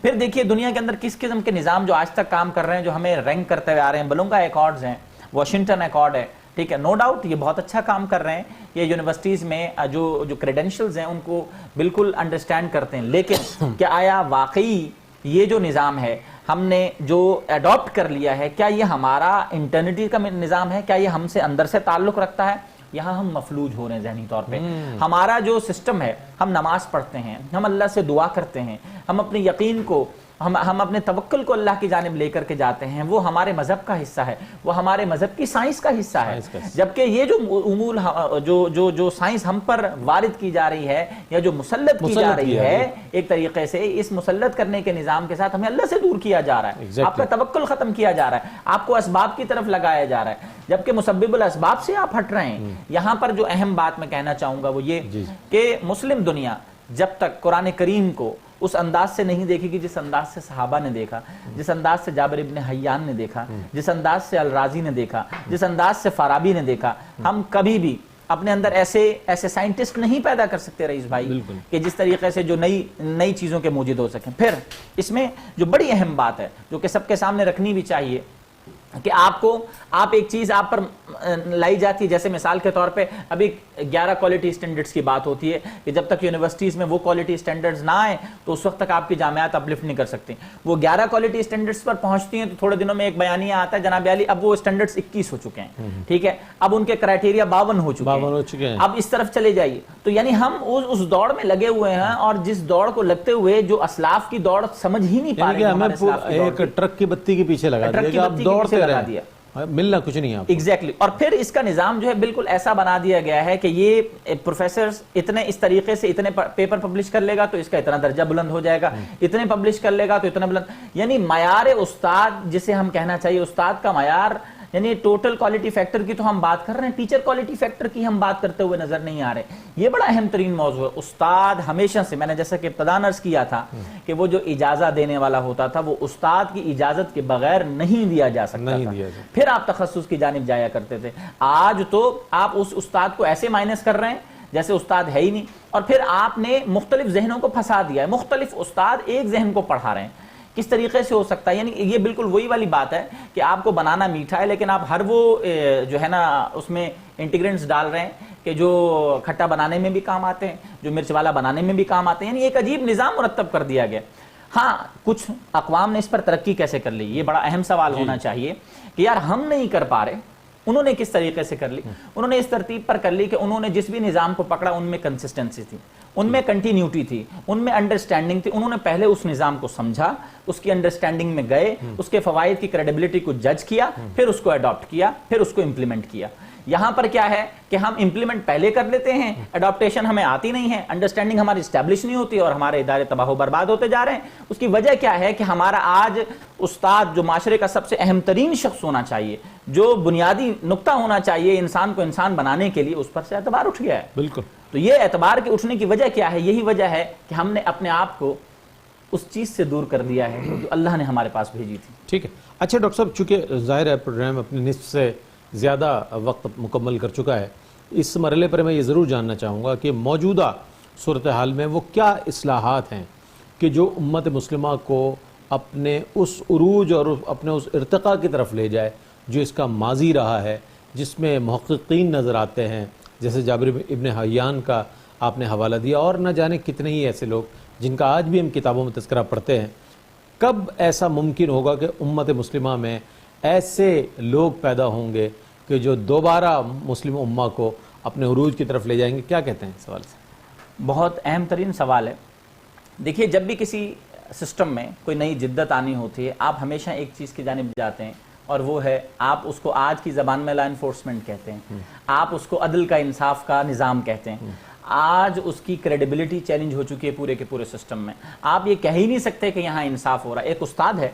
پھر دیکھیے دنیا کے اندر کس قسم کے نظام جو آج تک کام کر رہے ہیں، جو ہمیں رینک کرتے ہوئے آ رہے ہیں، بلونگا ایکارڈز ہیں، واشنگٹن ایکارڈ ہے، ٹھیک ہے، نو ڈاؤٹ یہ بہت اچھا کام کر رہے ہیں، یہ یونیورسٹیز میں جو کریڈینشلز ہیں ان کو بالکل انڈرسٹینڈ کرتے ہیں، لیکن کیا آیا واقعی یہ جو نظام ہے ہم نے جو اڈاپٹ کر لیا ہے، کیا یہ ہمارا انٹرنیٹی کا نظام ہے؟ کیا یہ ہم سے اندر سے تعلق رکھتا ہے؟ یہاں ہم مفلوج ہو رہے ہیں ذہنی طور پہ۔ ہمارا جو سسٹم ہے، ہم نماز پڑھتے ہیں، ہم اللہ سے دعا کرتے ہیں، ہم اپنے یقین کو، ہم اپنے توکل کو اللہ کی جانب لے کر کے جاتے ہیں، وہ ہمارے مذہب کا حصہ ہے، وہ ہمارے مذہب کی سائنس کا حصہ ہے، جبکہ یہ جو امور جو سائنس ہم پر وارد کی جا رہی ہے یا جو مسلط کی جا رہی ہے، ایک طریقے سے اس مسلط کرنے کے نظام کے ساتھ ہمیں اللہ سے دور کیا جا رہا ہے، آپ کا توکل ختم کیا جا رہا ہے، آپ کو اسباب کی طرف لگایا جا رہا ہے، جبکہ مسبب الاسباب سے آپ ہٹ رہے ہیں۔ یہاں پر جو اہم بات میں کہنا چاہوں گا وہ یہ کہ مسلم دنیا جب تک قرآن کریم کو اس انداز سے نہیں دیکھے گی جس انداز سے صحابہ نے دیکھا، جس انداز سے جابر ابن حیان نے دیکھا، جس انداز سے الرازی نے دیکھا، جس انداز سے فارابی نے دیکھا، ہم کبھی بھی اپنے اندر ایسے سائنٹسٹ نہیں پیدا کر سکتے رئیس بھائی کہ جس طریقے سے جو نئی چیزوں کے موجود ہو سکیں۔ پھر اس میں جو بڑی اہم بات ہے جو کہ سب کے سامنے رکھنی بھی چاہیے کہ آپ ایک چیز آپ پر لائی جاتی ہے، جیسے مثال کے طور پہ ابھی 11 کوالٹی سٹینڈرڈز کی بات ہوتی ہے کہ جب تک یونیورسٹیز میں وہ کوالٹی سٹینڈرڈز نہ آئیں تو اس وقت تک آپ کی جامعات اپلفٹ نہیں کر سکتی۔ وہ 11 کوالٹی سٹینڈرڈز پر پہنچتی ہیں تو تھوڑے دنوں میں ایک بیانیہ آتا ہے جناب علی اب وہ سٹینڈرڈز 21 ہو چکے ہیں، ٹھیک ہے، اب ان کے کرائٹیریا 52 ہو چکے ہیں، اب اس طرف چلے جائیے۔ تو یعنی ہم اس دوڑ میں لگے ہوئے ہیں، اور جس دوڑ کو لگتے ہوئے جو اسلاف کی دوڑ سمجھ ہی نہیں پا رہے ہیں، ایک ٹرک کی بتی کے پیچھے لگا دیا، ملنا کچھ نہیں ہے ایگزیکٹلی۔ اور پھر اس کا نظام جو ہے بالکل ایسا بنا دیا گیا ہے کہ یہ پروفیسرز اتنے اس طریقے سے اتنے پیپر پبلش کر لے گا تو اس کا اتنا درجہ بلند ہو جائے گا، اتنے پبلش کر لے گا تو اتنا بلند، یعنی معیار استاد جسے ہم کہنا چاہیے، استاد کا معیار، یعنی ٹوٹل کوالٹی فیکٹر کی تو ہم بات کر رہے ہیں، ٹیچر کوالٹی فیکٹر کی ہم بات کرتے ہوئے نظر نہیں آ رہے۔ یہ بڑا اہم ترین موضوع ہے۔ استاد ہمیشہ سے، میں نے جیسا کہ ابتداء عرض کیا تھا کہ وہ جو اجازت دینے والا ہوتا تھا وہ استاد کی اجازت کے بغیر نہیں دیا جا سکتا تھا، پھر آپ تخصص کی جانب جایا کرتے تھے۔ آج تو آپ اس استاد کو ایسے مائنس کر رہے ہیں جیسے استاد ہے ہی نہیں، اور پھر آپ نے مختلف ذہنوں کو پھنسا دیا ہے، مختلف استاد ایک ذہن کو پڑھا رہے ہیں۔ کس طریقے سے ہو سکتا ہے؟ یعنی یہ بالکل وہی والی بات ہے کہ آپ کو بنانا میٹھا ہے لیکن آپ ہر وہ جو ہے نا اس میں انٹیگرینٹس ڈال رہے ہیں کہ جو کھٹا بنانے میں بھی کام آتے ہیں، جو مرچ والا بنانے میں بھی کام آتے ہیں، یعنی ایک عجیب نظام مرتب کر دیا گیا۔ ہاں کچھ اقوام نے اس پر ترقی کیسے کر لی، یہ بڑا اہم سوال ہونا چاہیے کہ یار ہم نہیں کر پا رہے، انہوں نے کس طریقے سے کر لی؟ انہوں نے اس ترتیب پر کر لی کہ انہوں نے جس بھی نظام کو پکڑا ان میں کنسسٹنسی تھی، ان میں کنٹینیوٹی تھی، ان میں انڈرسٹینڈنگ تھی۔ انہوں نے پہلے اس نظام کو سمجھا، اس کی انڈرسٹینڈنگ میں گئے، اس کے فوائد کی کریڈیبلٹی کو جج کیا، پھر اس کو اڈاپٹ کیا، پھر اس کو امپلیمنٹ کیا۔ یہاں پر کیا ہے کہ ہم امپلیمنٹ پہلے کر لیتے ہیں، اڈاپٹیشن ہمیں آتی نہیں ہے، انڈرسٹینڈنگ ہماری اسٹیبلش نہیں ہوتی اور ہمارے ادارے تباہ و برباد ہوتے جا رہے ہیں۔ اس کی وجہ کیا ہے کہ ہمارا آج استاد جو معاشرے کا سب سے اہم ترین شخص ہونا چاہیے، جو بنیادی نقطہ ہونا چاہیے انسان کو انسان بنانے کے لیے، اس پر سے اعتبار اٹھ گیا ہے۔ بالکل۔ تو یہ اعتبار کے اٹھنے کی وجہ کیا ہے؟ یہی وجہ ہے کہ ہم نے اپنے آپ کو اس چیز سے دور کر دیا ہے جو اللہ نے ہمارے پاس بھیجی تھی۔ ٹھیک ہے، اچھا ڈاکٹر صاحب، چونکہ ظاہر ہے پروگرام اپنے نصف سے زیادہ وقت مکمل کر چکا ہے، اس مرحلے پر میں یہ ضرور جاننا چاہوں گا کہ موجودہ صورتحال میں وہ کیا اصلاحات ہیں کہ جو امت مسلمہ کو اپنے اس عروج اور اپنے اس ارتقاء کی طرف لے جائے جو اس کا ماضی رہا ہے، جس میں محققین نظر آتے ہیں، جیسے جابر ابن حیان کا آپ نے حوالہ دیا، اور نہ جانے کتنے ہی ایسے لوگ جن کا آج بھی ہم کتابوں میں تذکرہ پڑھتے ہیں۔ کب ایسا ممکن ہوگا کہ امت مسلمہ میں ایسے لوگ پیدا ہوں گے کہ جو دوبارہ مسلم امہ کو اپنے عروج کی طرف لے جائیں گے؟ کیا کہتے ہیں اس سوال سے؟ بہت اہم ترین سوال ہے۔ دیکھیے، جب بھی کسی سسٹم میں کوئی نئی جدت آنی ہوتی ہے، آپ ہمیشہ ایک چیز کی جانب جاتے ہیں، اور وہ ہے آپ اس کو آج کی زبان میں لا انفورسمنٹ کہتے ہیں، آپ اس کو عدل کا انصاف کا نظام کہتے ہیں۔ آج اس کی کریڈیبلٹی چیلنج ہو چکی ہے پورے کے پورے سسٹم میں۔ آپ یہ کہہ ہی نہیں سکتے کہ یہاں انصاف ہو رہا ہے۔ ایک استاد ہے،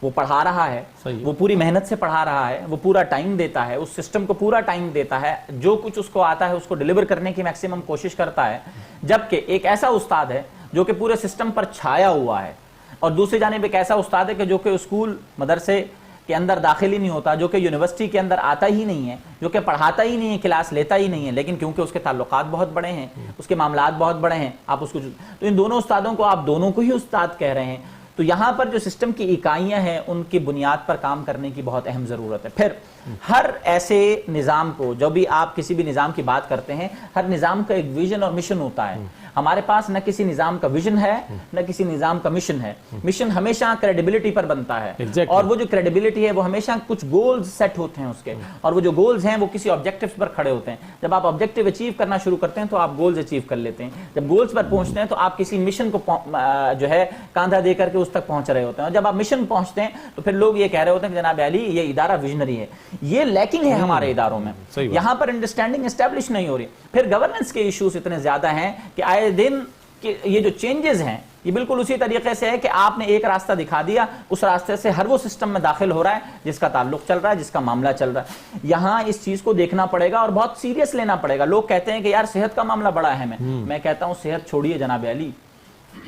وہ پڑھا رہا ہے، وہ پوری محنت سے پڑھا رہا ہے، وہ پورا ٹائم دیتا ہے، اس سسٹم کو پورا ٹائم دیتا ہے، جو کچھ اس کو آتا ہے اس کو ڈیلیور کرنے کی میکسیمم کوشش کرتا ہے۔ جبکہ ایک ایسا استاد ہے جو کہ پورے سسٹم پر چھایا ہوا ہے، اور دوسری جانب ایک ایسا استاد ہے کہ جو کہ اسکول مدرسے کے اندر داخل ہی نہیں ہوتا، جو کہ یونیورسٹی کے اندر آتا ہی نہیں ہے، جو کہ پڑھاتا ہی نہیں ہے، کلاس لیتا ہی نہیں ہے، لیکن کیونکہ اس کے تعلقات بہت بڑے ہیں، اس کے معاملات بہت بڑے ہیں، آپ اس کو تو ان دونوں استادوں کو آپ دونوں کو ہی استاد کہہ رہے ہیں۔ تو یہاں پر جو سسٹم کی اکائیاں ہیں ان کی بنیاد پر کام کرنے کی بہت اہم ضرورت ہے۔ پھر ہر ایسے نظام کو، جو بھی آپ کسی بھی نظام کی بات کرتے ہیں، ہر نظام کا ایک ویژن اور مشن ہوتا ہے۔ ہمارے پاس نہ کسی نظام کا ویژن ہے نہ کسی نظام کا مشن ہے۔ مشن ہمیشہ کریڈیبلٹی پر بنتا ہے، اور وہ جو کریڈیبلٹی ہے وہ ہمیشہ کچھ گولز سیٹ ہوتے ہیں اس کے، اور وہ جو گولز ہیں وہ کسی آبجیکٹیوز پر کھڑے ہوتے ہیں۔ جب آپ آبجیکٹیو اچیو کرنا شروع کرتے ہیں تو آپ گولز اچیو کر لیتے ہیں، جب گولز پر پہنچتے ہیں تو آپ کسی مشن کو جو ہے کاندھا دے کر کے اس تک پہنچ رہے ہوتے ہیں، اور جب آپ مشن پہنچتے ہیں تو پھر لوگ یہ کہہ رہے ہوتے ہیں کہ جناب علی یہ ادارہ ویژنری ہے۔ یہ لیکنگ ہے ہمارے اداروں میں، یہاں پر انڈرسٹینڈنگ اسٹیبلش نہیں ہو رہی۔ پھر گورننس کے ایشوز اتنے زیادہ ہیں کہ آئے دن کہ یہ جو چینجز ہیں یہ بالکل اسی طریقے سے ہے کہ آپ نے ایک راستہ دکھا دیا، اس راستے سے ہر وہ سسٹم میں داخل ہو رہا ہے جس کا تعلق چل رہا ہے، جس کا معاملہ چل رہا ہے۔ یہاں اس چیز کو دیکھنا پڑے گا اور بہت سیریس لینا پڑے گا۔ لوگ کہتے ہیں کہ یار صحت کا معاملہ بڑا اہم ہے، میں کہتا ہوں صحت چھوڑیے جناب علی،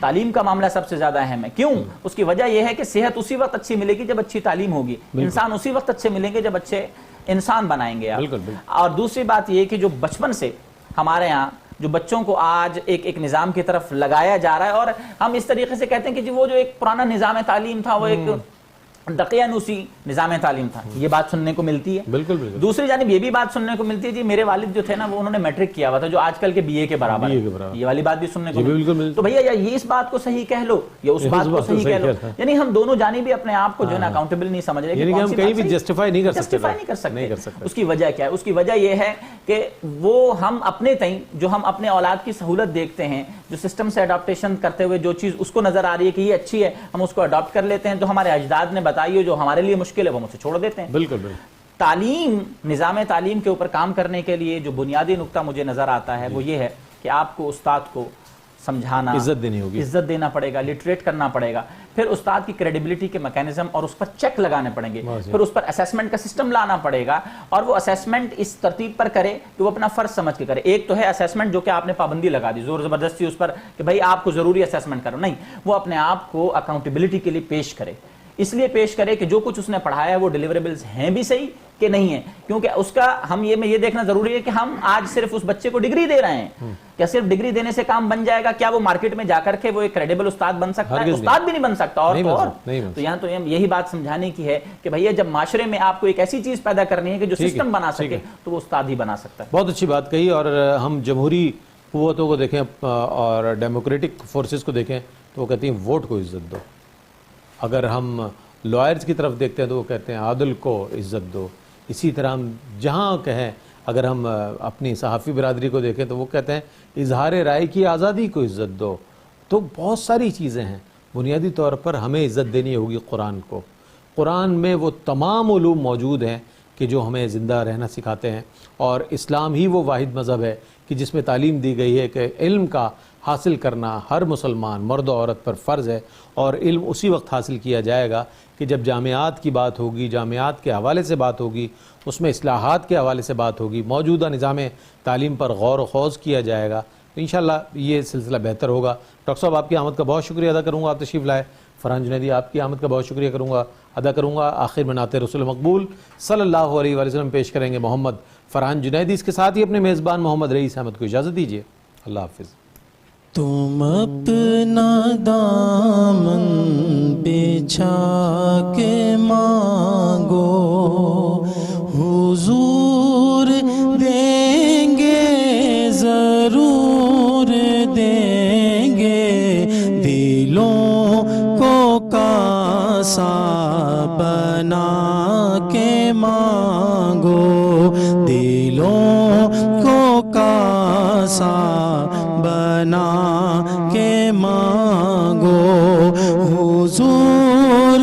تعلیم کا معاملہ سب سے زیادہ اہم ہے۔ کیوں؟ اس کی وجہ یہ ہے کہ صحت اسی وقت اچھی ملے گی جب اچھی تعلیم ہوگی، انسان اسی وقت اچھے ملیں گے جب اچھے انسان بنائیں گے آپ۔ اور دوسری بات یہ کہ جو بچپن سے ہمارے ہاں جو بچوں کو آج ایک نظام کی طرف لگایا جا رہا ہے، اور ہم اس طریقے سے کہتے ہیں کہ جی وہ جو ایک پرانا نظام تعلیم تھا وہ ایک دقیانوسی نظام تعلیم تھا، یہ بات سننے کو ملتی ہے۔ بالکل بالکل۔ دوسری جانب یہ بھی بات سننے کو ملتی ہے جی میرے والد جو تھے نا وہ انہوں نے میٹرک کیا ہوا تھا جو آج کل کے بی اے کے برابر ہے، یہ والی بات بھی سننے کو ملتی ہے۔ تو بھیا یا یہ اس بات کو صحیح کہہ لو یا اس بات کو صحیح کہہ لو، یعنی ہم دونوں جانب بھی اپنے آپ کو جو ہے نا اکاؤنٹیبل نہیں سمجھ رہے، یعنی کہ ہم کہیں بھی جسٹیفائی نہیں کر سکتے۔ اس کی وجہ کیا ہے؟ اس کی وجہ یہ ہے کہ وہ ہم اپنے تئیں جو ہم اپنے اولاد کی سہولت دیکھتے ہیں، جو سسٹم سے اڈاپٹیشن کرتے ہوئے جو چیز اس کو نظر آ رہی ہے کہ یہ اچھی ہے، ہم اس کو اڈاپٹ کر لیتے ہیں، جو ہمارے اجداد نے بتائی ہو جو ہمارے لیے مشکل ہے وہ مجھ سے چھوڑ دیتے ہیں۔ بالکل بالکل۔ تعلیم، نظام تعلیم کے اوپر کام کرنے کے لیے جو بنیادی نقطہ مجھے نظر آتا ہے وہ یہ ہے کہ آپ کو استاد کو سمجھانا، عزت دینی ہوگی، عزت دینا پڑے گا، لٹریٹ کرنا پڑے گا، پھر استاد کی کریڈیبلٹی کے میکینزم اور اس پر چیک لگانے پڑیں گے، پھر اس پر اسیسمنٹ کا سسٹم لانا پڑے گا، اور وہ اسیسمنٹ اس ترتیب پر کرے کہ وہ اپنا فرض سمجھ کے کرے۔ ایک تو ہے اسیسمنٹ جو کہ آپ نے پابندی لگا دی زور زبردستی اس پر کہ بھائی آپ کو ضروری اسیسمنٹ کرو، نہیں، وہ اپنے آپ کو اکاؤنٹیبلٹی کے لیے پیش کرے۔ اس لیے پیش کرے کہ جو کچھ اس نے پڑھایا ہے وہ ڈیلیوریبلز ہیں بھی صحیح کہ نہیں ہیں، کیونکہ اس کا ہم یہ دیکھنا ضروری ہے کہ ہم آج صرف اس بچے کو ڈگری دے رہے ہیں، کیا صرف ڈگری دینے سے کام بن جائے گا؟ کیا وہ مارکیٹ میں جا کر کے وہ ایک کریڈیبل استاد بن سکتا ہے؟ استاد بھی نہیں بن سکتا، اور تو یہاں تو یہی بات سمجھانے کی ہے کہ بھیا جب معاشرے میں آپ کو ایک ایسی چیز پیدا کرنی ہے کہ جو سسٹم بنا سکے تو وہ استاد ہی بنا سکتا ہے۔ بہت اچھی بات کہی، اور ہم جمہوری قوتوں کو دیکھیں اور ڈیموکریٹک فورسز کو دیکھیں تو وہ کہتی ہیں ووٹ کو عزت دو، اگر ہم لائرز کی طرف دیکھتے ہیں تو وہ کہتے ہیں عادل کو عزت دو، اسی طرح ہم جہاں کہیں، اگر ہم اپنی صحافی برادری کو دیکھیں تو وہ کہتے ہیں اظہار رائے کی آزادی کو عزت دو۔ تو بہت ساری چیزیں ہیں، بنیادی طور پر ہمیں عزت دینی ہوگی قرآن کو۔ قرآن میں وہ تمام علوم موجود ہیں کہ جو ہمیں زندہ رہنا سکھاتے ہیں، اور اسلام ہی وہ واحد مذہب ہے کہ جس میں تعلیم دی گئی ہے کہ علم کا حاصل کرنا ہر مسلمان مرد و عورت پر فرض ہے، اور علم اسی وقت حاصل کیا جائے گا کہ جب جامعات کی بات ہوگی، جامعات کے حوالے سے بات ہوگی، اس میں اصلاحات کے حوالے سے بات ہوگی، موجودہ نظام تعلیم پر غور و خوض کیا جائے گا، تو انشاءاللہ یہ سلسلہ بہتر ہوگا۔ ڈاکٹر صاحب آپ کی آمد کا بہت شکریہ ادا کروں گا، آپ تشریف لائے۔ فرحان جنیدی آپ کی آمد کا بہت شکریہ ادا کروں گا۔ آخر میں نعت رسول مقبول صلی اللہ علیہ وآلہ وسلم پیش کریں گے محمد فرحان جنیدی، اس کے ساتھ ہی اپنے میزبان محمد رئیس احمد کو اجازت دیجیے، اللہ حافظ۔ تم اپنا دامن بچھا کے مانگو، حضور دیں گے ضرور دیں گے، دلوں کو کاسا بنا کے مانگو، دلوں کو کاسا بنا کے مانگو، حضور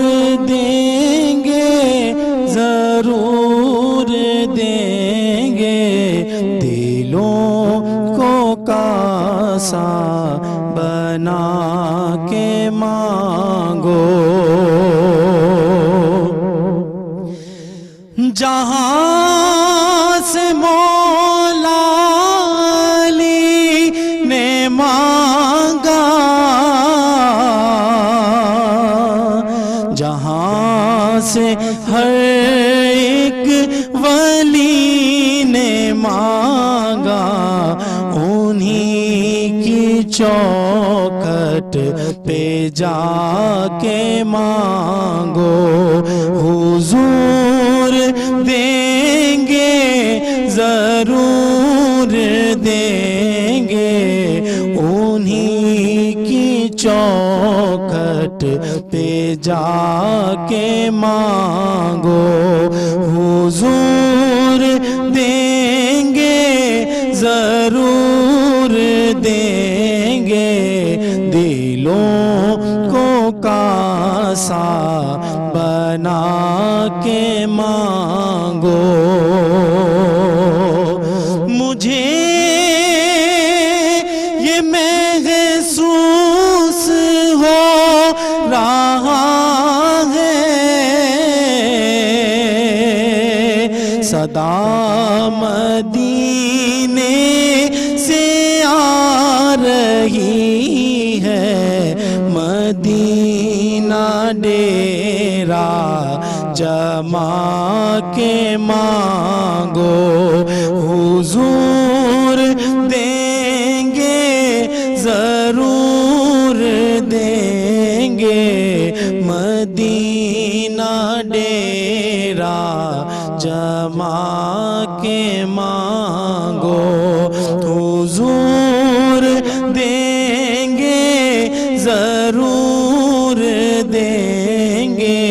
دیں گے ضرور دیں گے، دلوں کو کاسا بنا کے مانگو۔ جہاں سے مولا علی نے مانگا، جہاں سے ہر ایک ولی نے مانگا، انہی کی چوکھٹ پہ جا کے مانگو، حضور دیں گے ضرور دیں گے، انہی کی چوکھٹ پہ جا کے مانگو، حضور دیں گے ضرور دیں گے، دلوں کو کاسا بنا کے مانگو۔ مجھے یہ محسوس ہو رہا ہے، صدا مدینے سے آ رہی ہے، مدینہ ڈیرا جما کے مانگو، حضور دیں گے ضرور دیں گے، مدینہ ڈیرا جما کے مانگو، حضور دیں گے ضرور دیں گے،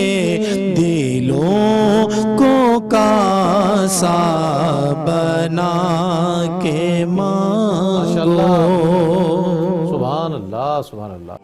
دلوں کو کاسا بنا کے مانگو۔ سبحان اللہ سبحان اللہ۔